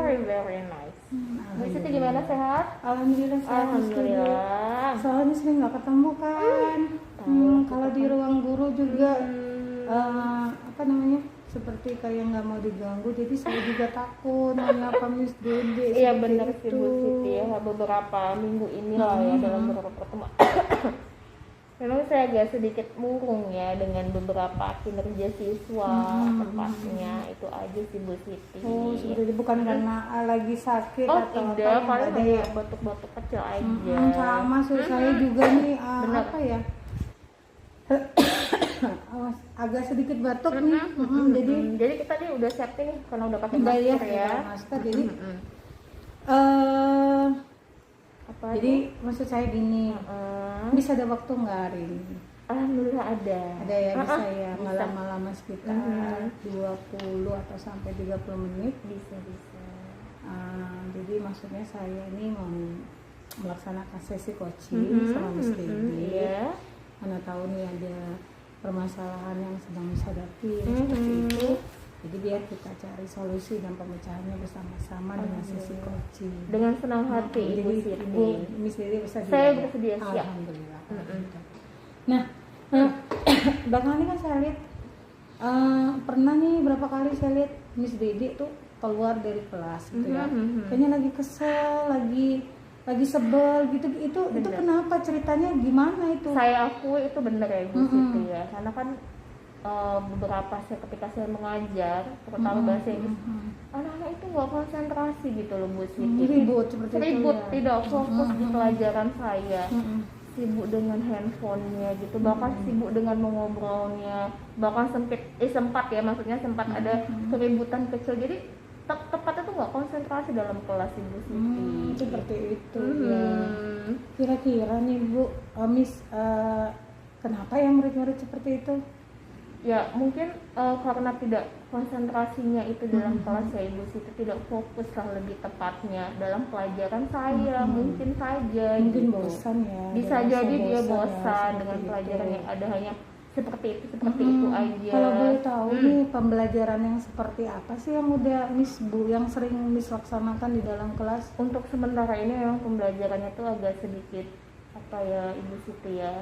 Very very nice. Bu Siti gimana, sehat? Alhamdulillah sehat. Alhamdulillah. Soalnya sering nggak ketemu kan. Kalau di ruang guru juga apa namanya, seperti kayak nggak mau diganggu, jadi saya juga takut menyapa Miss Dede. Iya benar sih Bu Siti ya, beberapa minggu ini lah ya, dalam beberapa pertemuan memang saya agak sedikit murung ya dengan beberapa kinerja siswa tempatnya, itu aja sih Bu Siti. Oh seperti bukan karena lagi sakit atau tidak, apa paling ada ya? batuk-batuk kecil aja. Sama saya juga nih apa ya, agak sedikit batuk nih. Jadi kita nih udah safety nih karena udah pakai Udah masker ya, ya. masker. Jadi Apa jadi maksud saya gini, bisa ada waktu nggak hari ini? Alhamdulillah ada. Ada ya, bisa ya, nggak bisa. lama-lama sekitar 20 atau sampai 30 menit. Bisa. Jadi maksudnya saya ini mau melaksanakan sesi coaching sama Miss Dede. Iya. Mana tahu nih ada permasalahan yang sedang dihadapi seperti itu. Jadi biar kita cari solusi dan pemecahannya bersama-sama dengan sesi coaching. Dengan senang hati Ibu Jadi Siti. Ibu Miss Dede bersedia. Saya bersedia, siap. Alhamdulillah. Nah, belakangan ini kan saya lihat pernah nih berapa kali saya lihat Miss Dede tuh keluar dari kelas gitu ya. Kayaknya lagi kesel, lagi sebel gitu. Itu kenapa, ceritanya gimana itu? Saya akui itu benar ya Ibu Siti ya, karena kan beberapa ketika saya mengajar terutama bahasa Inggris, anak-anak itu nggak konsentrasi gitu loh Bu Siti. Ribut seperti itu Ribut, ya? tidak fokus di pelajaran saya. Sibuk dengan handphonenya gitu, bahkan sibuk dengan mengobrolnya, bahkan sempat ya, maksudnya sempat ada keributan kecil, jadi tepatnya tuh nggak konsentrasi dalam kelas Ibu Siti. Seperti itu ya. Kira-kira nih Bu, Miss, kenapa ya murid-murid seperti itu? Ya mungkin karena tidak konsentrasinya itu dalam kelas ya Ibu Siti, tidak fokus lah lebih tepatnya dalam pelajaran saya. Mungkin saja Mungkin gitu. bosan ya, Bisa dia jadi dia bosan bosan ya, dengan seperti pelajaran itu. yang ada hanya seperti itu aja. Kalau boleh tahu nih, pembelajaran yang seperti apa sih yang udah Miss Bu yang sering Miss laksanakan di dalam kelas? Untuk sementara ini memang pembelajarannya tuh agak sedikit apa ya Ibu Siti ya,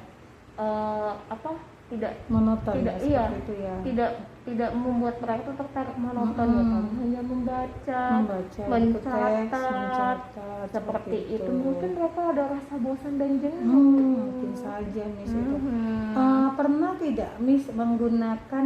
tidak Monoton tidak ya, iya seperti itu ya. tidak membuat mereka tuh tertarik monoton ya kan, hanya membaca mencatat seperti itu. Mungkin mereka ada rasa bosan dan jenuh. Mungkin saja Miss itu. Pernah tidak Miss menggunakan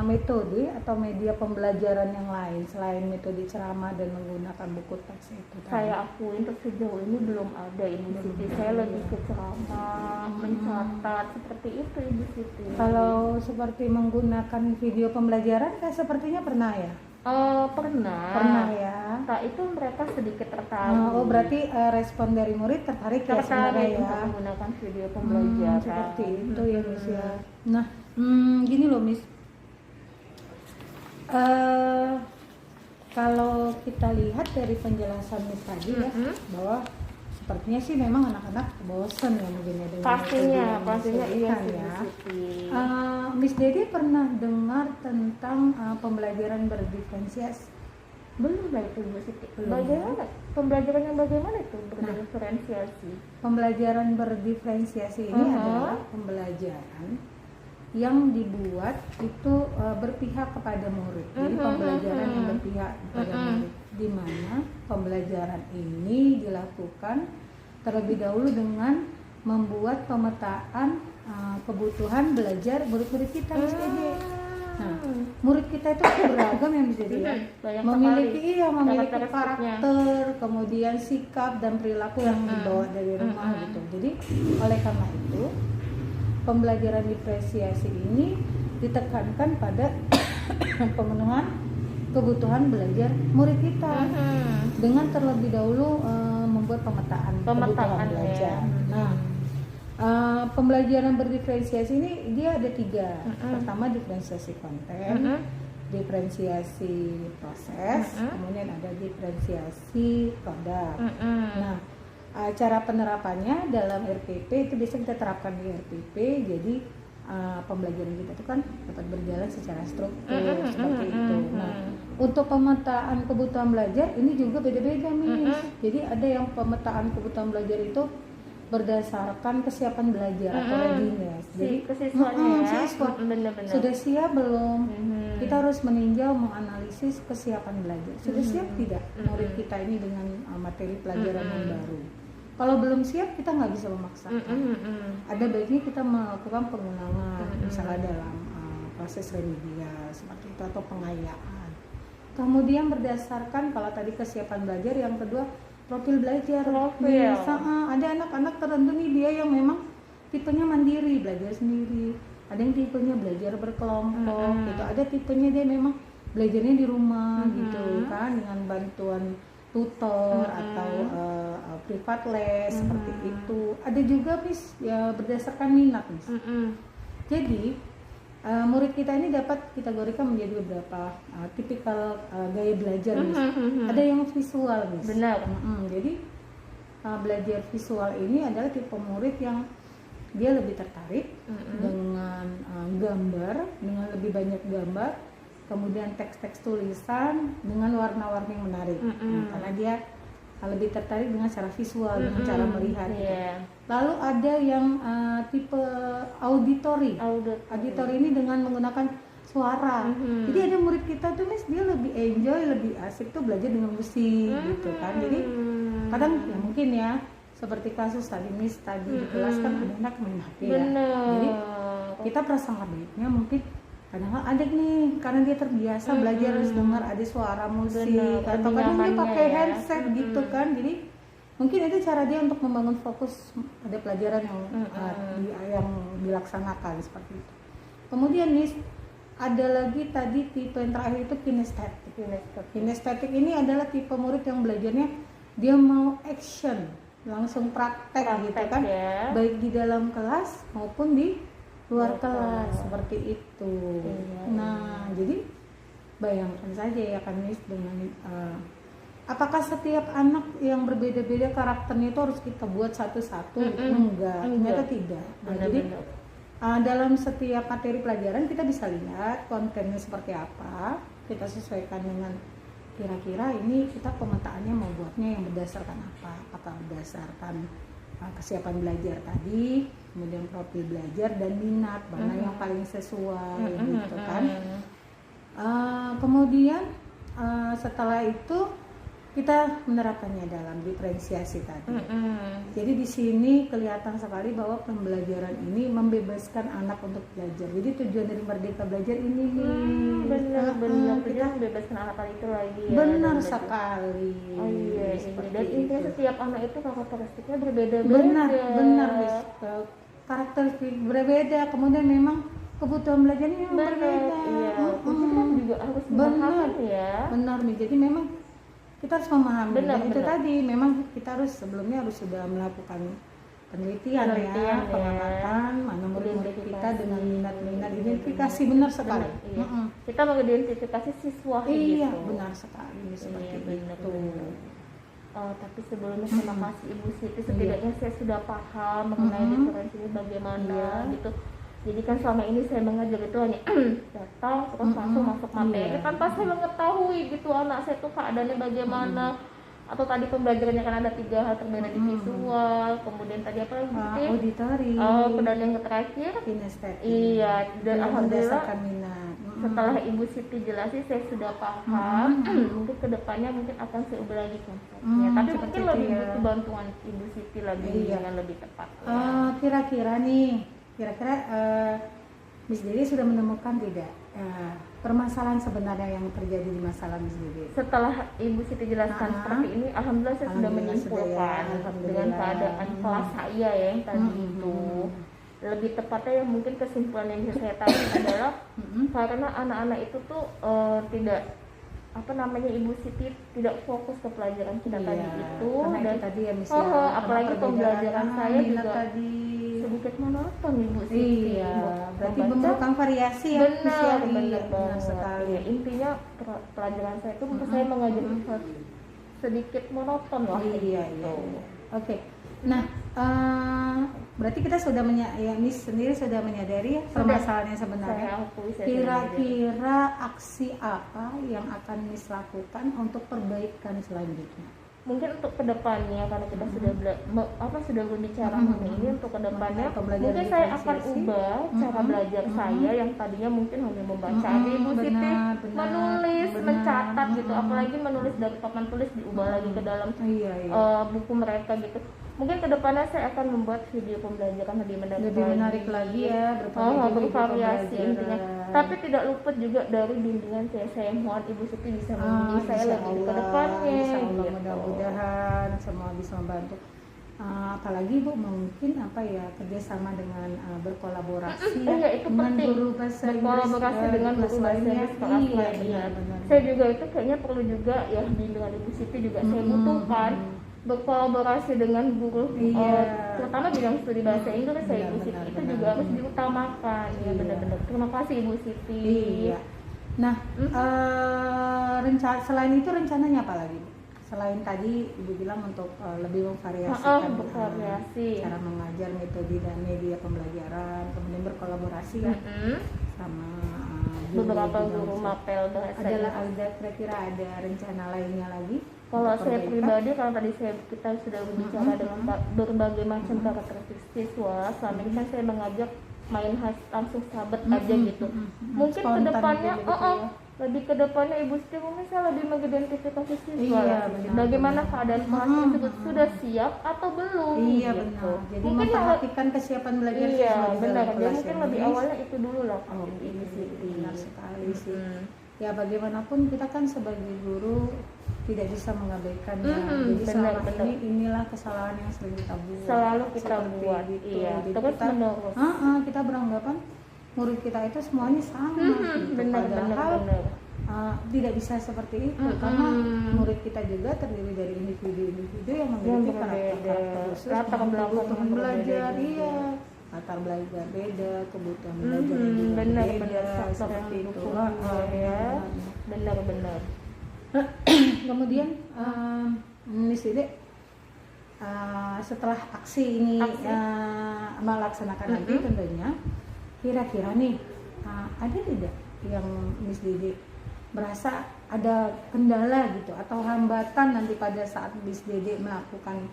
metode atau media pembelajaran yang lain selain metode ceramah dan menggunakan buku teks itu tadi? Saya akui untuk sejauh ini belum ada Ibu Siti. Saya lebih ke ceramah, mencatat seperti itu Ibu Siti. Kalau seperti menggunakan video pembelajaran kayak sepertinya pernah ya? Pernah Ya. Nah, itu mereka sedikit tertarik. Berarti respon dari murid tertarik ya sebenarnya ya. Untuk menggunakan video pembelajaran. Seperti itu ya Miss ya. Nah, gini loh Miss. Kalau kita lihat dari penjelasan Miss tadi ya, bahwa sepertinya sih memang anak-anak bosan ya mungkin ya dengan pastinya iya sih ya. Bu Siti. Miss Dede pernah dengar tentang pembelajaran berdiferensiasi? Belum lah itu Bu Siti. Bagaimana? Pembelajaran yang bagaimana itu berdiferensiasi? Pembelajaran berdiferensiasi ini adalah pembelajaran yang dibuat itu berpihak kepada murid. Jadi pembelajaran yang berpihak kepada murid, di mana pembelajaran ini dilakukan terlebih dahulu dengan membuat pemetaan kebutuhan belajar murid-murid kita Miss Dede. Nah, murid kita itu beragam yang bisa dilihat, memiliki karakter, kemudian sikap dan perilaku yang dibawa dari rumah gitu. Jadi oleh karena itu pembelajaran diferensiasi ini ditekankan pada pemenuhan kebutuhan belajar murid kita dengan terlebih dahulu membuat pemetaan kebutuhan belajar. Nah, pembelajaran berdiferensiasi ini dia ada 3. Pertama diferensiasi konten, diferensiasi proses, kemudian ada diferensiasi produk. Nah, cara penerapannya dalam RPP itu biasanya kita terapkan di RPP. Jadi pembelajaran kita itu kan dapat berjalan secara struktur seperti itu. Nah, Untuk pemetaan kebutuhan belajar ini juga beda-beda Miss. Jadi ada yang pemetaan kebutuhan belajar itu berdasarkan kesiapan belajar atau readiness. Jadi kesiswanya ya. siswa Benar-benar. sudah siap belum? Kita harus meninjau, menganalisis kesiapan belajar. Sudah siap tidak murid kita ini dengan materi pelajaran yang baru? Kalau belum siap kita nggak bisa memaksakan. Ada baiknya kita melakukan pengulangan, misalnya dalam proses remedial seperti itu atau pengayaan. Kemudian berdasarkan kalau tadi kesiapan belajar, yang kedua profil belajar. Bisa ada anak-anak tertentu nih dia yang memang tipenya mandiri, belajar sendiri. Ada yang tipenya belajar berkelompok gitu. Ada tipenya dia memang belajarnya di rumah gitu kan, dengan bantuan tutor atau privat les seperti itu. Ada juga Miss ya berdasarkan minat Miss. Jadi murid kita ini dapat kategorikan menjadi beberapa tipikal gaya belajar Miss. Ada yang visual Miss. Benar. Jadi belajar visual ini adalah tipe murid yang dia lebih tertarik dengan gambar, dengan lebih banyak gambar, kemudian teks-teks tulisan dengan warna-warni yang menarik. Karena dia lebih tertarik dengan cara visual, dengan cara melihat. Lalu ada yang tipe auditory. Auditory ini dengan menggunakan suara. Jadi ada murid kita tuh Miss, dia lebih enjoy, lebih asik tuh belajar dengan musik gitu kan. Jadi kadang ya mungkin ya seperti kasus tadi Miss tadi di kelas kan ada anak main HP ya. Jadi kita prasangka baiknya mungkin kadang ada nih karena dia terbiasa belajar harus dengar ada suara musik atau kadang dia pakai headset gitu kan. Jadi mungkin itu cara dia untuk membangun fokus pada pelajaran yang dilaksanakan seperti itu. Kemudian Miss ada lagi tadi tipe yang terakhir itu kinestetik. Kinestetik ini adalah tipe murid yang belajarnya dia mau action, langsung praktek gitu kan, baik di dalam kelas maupun di luar kelas seperti itu. Nah, jadi bayangkan saja ya kan Miss dengan apakah setiap anak yang berbeda-beda karakternya itu harus kita buat satu-satu? Enggak, ternyata tidak. Nah, jadi dalam setiap materi pelajaran kita bisa lihat kontennya seperti apa, kita sesuaikan dengan kira-kira ini kita pemetaannya mau buatnya yang berdasarkan apa? Apakah berdasarkan kesiapan belajar tadi, kemudian profil belajar dan minat mana yang paling sesuai gitu kan. Kemudian setelah itu kita menerapkannya dalam diferensiasi tadi. Jadi di sini kelihatan sekali bahwa pembelajaran ini membebaskan anak untuk belajar. Jadi tujuan dari Merdeka Belajar ini nih. Benar. Kita membebaskan anak itu lagi. Ya, benar sekali. Oh iya. Dan intinya setiap anak itu karakteristiknya berbeda-beda. Benar. Karakteristik berbeda. Kemudian memang kebutuhan belajarnya yang berbeda. Iya. Kita juga harus memahami ya. Benar nih. Jadi memang kita harus memahami dan itu tadi memang kita harus sebelumnya harus sudah melakukan penelitian ya, pengamatan mana murid-murid kita dengan minat-minat, identifikasi benar sekali. Kita mengidentifikasi siswa iya, gitu. benar sekali seperti itu. Tapi sebelumnya terima kasih Ibu Siti, setidaknya saya sudah paham mengenai diferensi ini bagaimana gitu. Jadi kan selama ini saya mengajar itu hanya datang terus langsung masuk materi tanpa saya mengetahui gitu anak saya tuh keadaannya bagaimana. Atau tadi pembelajarannya kan ada 3 hal terbeda di visual, kemudian tadi apa lagi? Auditory. Dan yang terakhir kinestetik. Iya, dan alhamdulillah minat. Setelah Ibu Siti jelasin saya sudah paham. Mungkin kedepannya mungkin akan saya ubah lagi konsepnya. Tapi mungkin lebih butuh bantuan Ibu Siti lagi dengan lebih tepat. Kira-kira Miss Dede sudah menemukan tidak permasalahan sebenarnya yang terjadi di masalah Miss Dede? Setelah Ibu Siti jelaskan seperti ini, alhamdulillah saya sudah menyimpulkan dengan keadaan kelas saya ya yang tadi itu. Lebih tepatnya yang mungkin kesimpulan yang bisa saya tarik adalah karena anak-anak itu tuh tidak Ibu Siti tidak fokus ke pelajaran kita tadi itu, dan tadi ya Miss apalagi pembelajaran saya juga tadi sedikit monoton Ibu Siti. Berarti memerlukan variasi ya. Benar sekali. Intinya pelajaran saya itu menurut saya mengajar sedikit monoton lah. Iya. Oke. Nah, berarti kita sudah ya Miss sendiri sudah menyadari ya permasalahannya sebenarnya. Kira-kira aksi apa yang akan Miss lakukan untuk perbaikan selanjutnya? Mungkin untuk kedepannya, karena kita sudah berbicara mengenai ini, untuk kedepannya mungkin saya akan ubah cara belajar saya yang tadinya mungkin hanya membaca aja Ibu Siti, menulis, mencatat gitu, apalagi menulis dari papan tulis diubah lagi ke dalam buku mereka gitu. Mungkin kedepannya saya akan membuat video pembelajaran lebih menarik lagi ya, bervariasi intinya. Tapi tidak luput juga dari bimbingan saya mohon Ibu Siti bisa membimbing saya lebih ke depannya. Insyaallah, mudah-mudahan semua bisa membantu. Apalagi Bu mungkin kerjasama dengan berkolaborasi itu dengan penting. Guru bahasa Inggris, berkolaborasi dengan guru bahasa Inggris benar. Saya juga itu kayaknya perlu juga ya, bimbingan Ibu Siti juga saya butuhkan. Berkolaborasi dengan guru terutama bidang studi bahasa Inggris Ibu Siti itu juga harus diutamakan. Benar-benar. Terima kasih Ibu Siti. Nah, selain itu rencananya apa lagi? Selain tadi Ibu bilang untuk lebih memvariasikan cara mengajar, metode dan media pembelajaran, kemudian berkolaborasi sama beberapa guru mapel bahasa Inggris. Kira-kira ada rencana lainnya lagi? Kalau saya pribadi, kalau tadi kita sudah berbicara dengan berbagai macam karakteristik siswa, selama ini kan saya mengajak main langsung sahabat aja gitu. Mungkin kedepannya, lebih kedepannya Ibu Siti mungkin saya lebih mengidentifikasi siswa bagaimana keadaan kelas tersebut, sudah siap atau belum. Benar. Jadi mungkin memperhatikan kesiapan belajar siswa. Benar. Dia mungkin lebih awalnya itu dulu lah Ibu Siti. Benar sekali sih. Ya bagaimanapun kita kan sebagai guru tidak bisa mengabaikan jadi selama ini inilah kesalahan yang sering kita buat, selalu kita buat gitu. Jadi terus menerus kita beranggapan murid kita itu semuanya sama gitu. Benar. Tidak bisa seperti itu karena murid kita juga terdiri dari individu-individu yang memiliki karakter khusus, latar belakang belajar latar belajar beda, kebutuhan belajar benar, beda, seperti itu benar. Kemudian Miss Dede setelah aksi ini melaksanakan nanti tentunya kira-kira nih ada tidak yang Miss Dede berasa ada kendala gitu atau hambatan nanti pada saat Miss Dede melakukan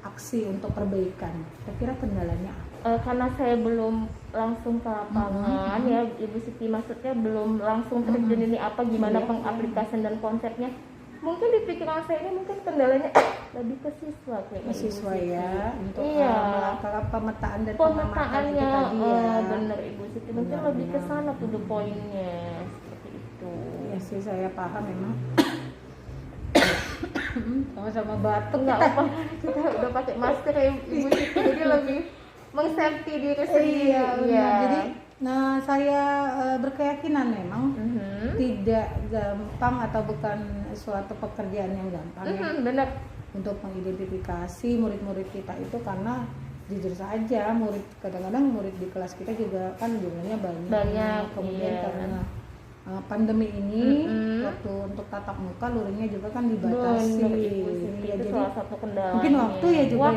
aksi untuk perbaikan, kira-kira kendalanya apa? Karena saya belum langsung ke lapangan ya Ibu Siti, maksudnya belum langsung terjun ini gimana pengaplikasian dan konsepnya. Mungkin di pikiran saya ini mungkin kendalanya lebih ke siswa kayaknya. Siswa ya, untuk melakukan pemetaan dan pemetaannya benar Ibu Siti, mungkin lebih ke sana tuh poinnya seperti itu. Ya sih, saya paham memang. Sama-sama batuk nggak apa, kita udah pakai masker ya Ibu Siti, jadi lebih meng-safety diri sendiri. Jadi saya berkeyakinan memang tidak gampang atau bukan suatu pekerjaan yang gampang benar untuk mengidentifikasi murid-murid kita itu, karena jujur saja kadang-kadang murid di kelas kita juga kan jumlahnya banyak. Kemudian karena pandemi ini waktu untuk tatap muka luringnya juga kan dibatasi. Itu salah satu kendala. Mungkin waktu ya juga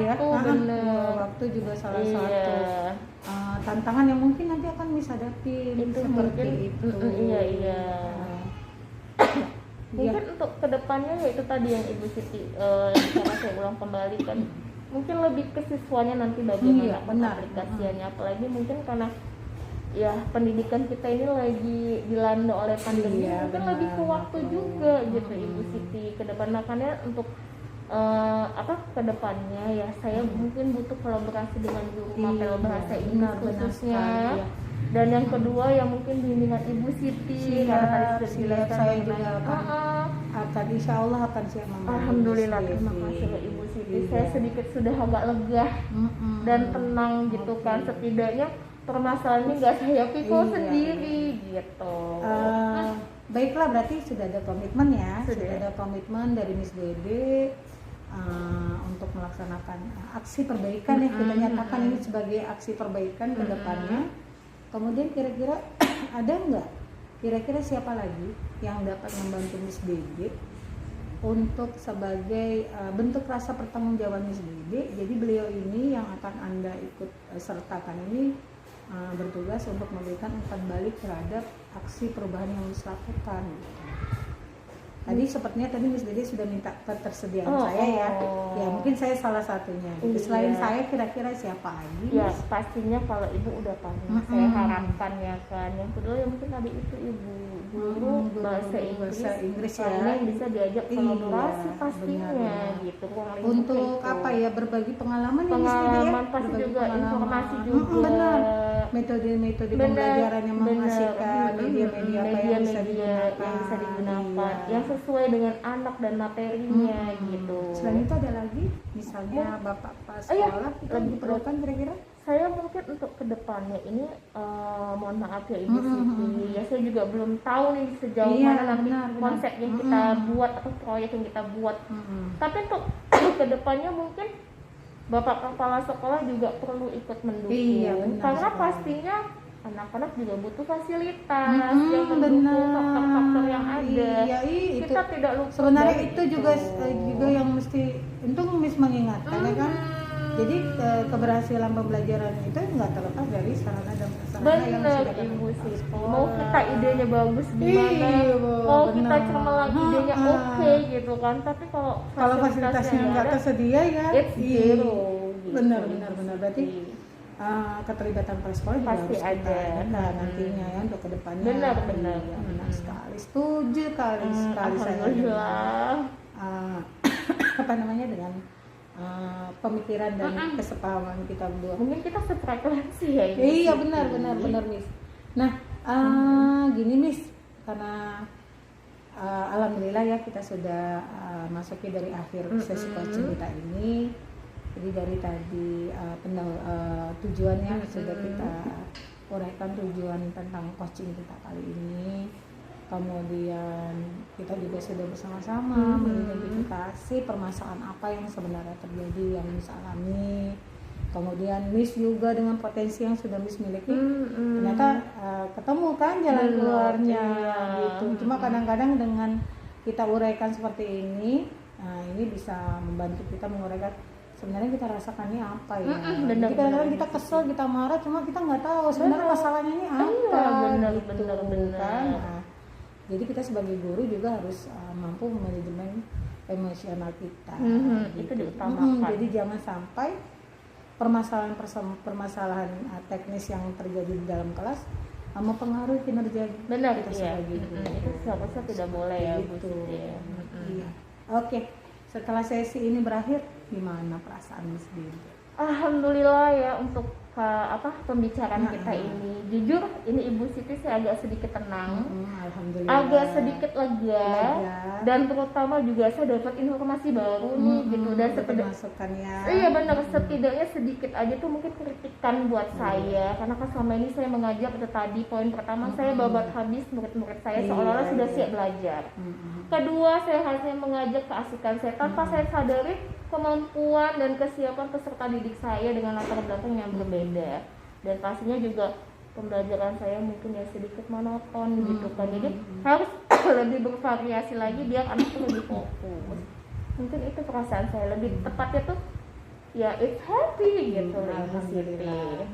waktu juga salah satu tantangan yang mungkin nanti akan bisa hadapi seperti itu. Mungkin untuk kedepannya ya itu tadi yang Ibu Siti karena saya ulang kembali kan, mungkin lebih ke siswanya nanti bagaimana pengaplikasiannya, apalagi mungkin karena ya pendidikan kita ini lagi dilanda oleh pandemi, mungkin lebih ke waktu juga gitu Ibu Siti ke depan. Makanya untuk kedepannya ya saya mungkin butuh kolaborasi dengan guru mapel bahasa Inggris khususnya. Dan yang kedua yang mungkin bimbingan Ibu Siti, karena tadi sudah dijelaskan saya juga akan insya Allah akan siap membantu. Alhamdulillah, terima kasih loh Ibu Siti. Saya sedikit sudah agak lega dan tenang gitu kan, setidaknya permasalahan ini nggak saya pikul sendiri gitu. Baiklah, berarti sudah ada komitmen ya, sudah ada komitmen dari Miss Dede untuk melaksanakan aksi perbaikan ya, kita nyatakan ini sebagai aksi perbaikan ke depannya. Kemudian kira-kira ada nggak, kira-kira siapa lagi yang dapat membantu Miss Dede untuk sebagai bentuk rasa pertanggungjawaban Miss Dede. Jadi beliau ini yang akan Anda ikut sertakan ini bertugas untuk memberikan umpan balik terhadap aksi perubahan yang Miss lakukan gitu. Tadi sepertinya tadi Miss Dede sudah minta ketersediaan saya ya. Ya mungkin saya salah satunya. Gitu. Selain saya kira-kira siapa lagi? Ya pastinya kalau ibu udah pasti saya harapkan ya kan. Yang kedua ya mungkin tadi itu ibu guru bahasa Inggris ya. Yang bisa diajak kolaborasi pastinya benar. gitu. Untuk apa ya, berbagi pengalaman ya Miss Dede ya. Pengalaman pasti juga, informasi juga. Benar. Metode-metode pembelajaran yang menghasilkan media-media apa yang bisa digunakan. Yang sesuai dengan anak dan materinya gitu. Selain itu ada lagi, misalnya bapak pas sekolah itu diperlukan kira-kira? Saya mungkin untuk kedepannya ini mohon maaf ya Ibu Siti, ya saya juga belum tahu nih sejauh mana nanti konsep yang kita buat atau proyek yang kita buat. Tapi untuk kedepannya mungkin bapak kepala sekolah juga perlu ikut mendukung, karena pastinya anak-anak juga butuh fasilitas yang mendukung faktor-faktor yang ada. Kita tidak lupa. Sebenarnya itu juga yang mesti untung Miss mengingatkan ya kan. Jadi keberhasilan pembelajaran itu nggak terlepas dari sarana dan prasarana yang sudah Ibu Siti. Mau kita idenya bagus gimana, mau kita cemerlang idenya oke gitu kan. Tapi kalau fasilitasnya nggak tersedia ya, it's zero. Benar. Berarti keterlibatan para sekolah juga pasti harus kita ada nantinya ya untuk kedepannya. Benar sekali, setuju sekali saya dengan apa namanya dengan pemikiran dan kesepahaman kita berdua. Mungkin kita sefrekuensi ya. Iya benar Miss. Nah gini Miss, karena alhamdulillah ya kita sudah masuki dari akhir sesi coaching kita ini. Jadi dari tadi tujuannya sudah kita uraikan, tujuan tentang coaching kita kali ini. Kemudian kita juga sudah bersama-sama mengidentifikasi permasalahan apa yang sebenarnya terjadi yang Miss alami. Kemudian Miss juga dengan potensi yang sudah Miss miliki ternyata ketemu kan jalan keluarnya gitu. Cuma kadang-kadang dengan kita uraikan seperti ini, ini bisa membantu kita menguraikan sebenarnya kita rasakannya apa ya. Jadi kadang-kadang kita kesel, kita marah, cuma kita nggak tahu sebenarnya masalahnya ini apa. Benar. Kan? Nah, jadi kita sebagai guru juga harus mampu manajemen emosional kita. Itu diutamakan. Jadi jangan sampai permasalahan teknis yang terjadi di dalam kelas mempengaruhi kinerja kita sebagai guru. Itu seharusnya tidak boleh ya Bu Gitu. Siti. Iya. Oke. Setelah sesi ini berakhir, gimana perasaan Miss Dede? Alhamdulillah ya untuk pembicaraan kita ini. Jujur ini Ibu Siti saya agak sedikit tenang. Alhamdulillah. Agak sedikit lega. Dan terutama juga saya dapat informasi baru nih gitu dan masukannya. Iya benar, setidaknya sedikit aja tuh mungkin kritikan buat saya karena kan selama ini saya mengajar itu tadi poin pertama saya babat habis murid-murid saya seolah-olah sudah siap belajar. Kedua saya hanya mengajak keasikan saya tanpa saya sadari kemampuan dan kesiapan peserta didik saya dengan latar belakang yang berbeda dan pastinya juga pembelajaran saya mungkin ya sedikit monoton gitu kan, jadi harus lebih bervariasi lagi biar anak tuh lebih fokus. Mungkin itu perasaan saya, lebih tepatnya tuh ya it's happy gitu. Alhamdulillah.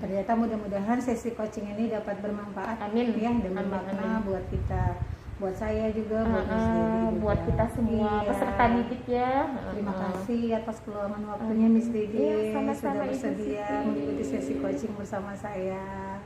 Ternyata mudah-mudahan sesi coaching ini dapat bermanfaat. Amin ya, dan bermakna buat kita, buat saya juga, buat kita semua peserta didik ya. Terima kasih atas keluangan waktunya Miss Dede sama-sama, sudah bersedia mengikuti sesi coaching bersama saya.